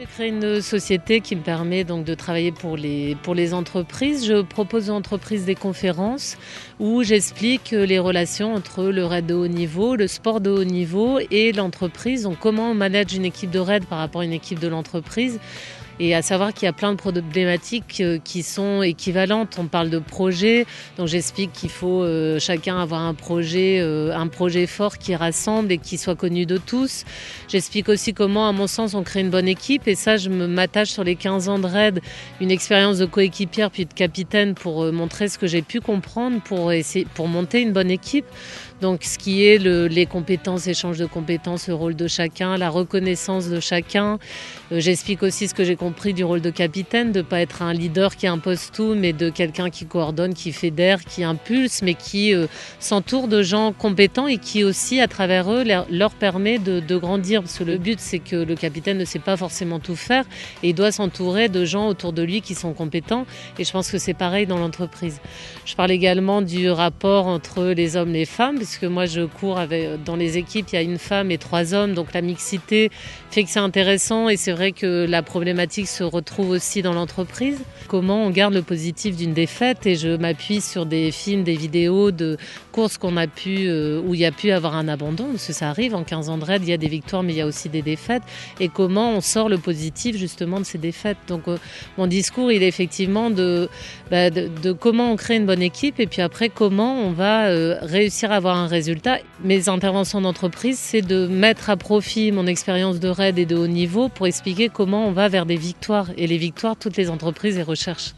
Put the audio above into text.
J'ai créé une société qui me permet donc de travailler pour les entreprises. Je propose aux entreprises des conférences où j'explique les relations entre le raid de haut niveau, le sport de haut niveau et l'entreprise. Donc comment on manage une équipe de raid par rapport à une équipe de l'entreprise. Et à savoir qu'il y a plein de problématiques qui sont équivalentes. On parle de projets, donc j'explique qu'il faut chacun avoir un projet fort qui rassemble et qui soit connu de tous. J'explique aussi comment, à mon sens, on crée une bonne équipe. Et ça, je m'attache sur les 15 ans de RAID, une expérience de coéquipière puis de capitaine pour montrer ce que j'ai pu comprendre pour monter une bonne équipe. Donc ce qui est les compétences, échange de compétences, le rôle de chacun, la reconnaissance de chacun. J'explique aussi ce que j'ai compris du rôle de capitaine, de ne pas être un leader qui impose tout, mais de quelqu'un qui coordonne, qui fédère, qui impulse, mais qui s'entoure de gens compétents et qui aussi, à travers eux, leur permet de grandir. Parce que le but, c'est que le capitaine ne sait pas forcément tout faire et il doit s'entourer de gens autour de lui qui sont compétents. Et je pense que c'est pareil dans l'entreprise. Je parle également du rapport entre les hommes et les femmes, parce que moi, je cours dans les équipes, il y a une femme et 3 hommes, donc la mixité fait que c'est intéressant et c'est vrai que la problématique se retrouve aussi dans l'entreprise. Comment on garde le positif d'une défaite, et je m'appuie sur des films, des vidéos de courses où il y a pu avoir un abandon, parce que ça arrive, en 15 ans de raid, il y a des victoires mais il y a aussi des défaites, et comment on sort le positif justement de ces défaites. Donc mon discours, il est effectivement de comment on crée une bonne équipe et puis après comment on va réussir à avoir un résultat. Mes interventions d'entreprise, c'est de mettre à profit mon expérience de raid et de haut niveau pour expliquer comment on va vers des victoires. Et les victoires, toutes les entreprises les recherchent.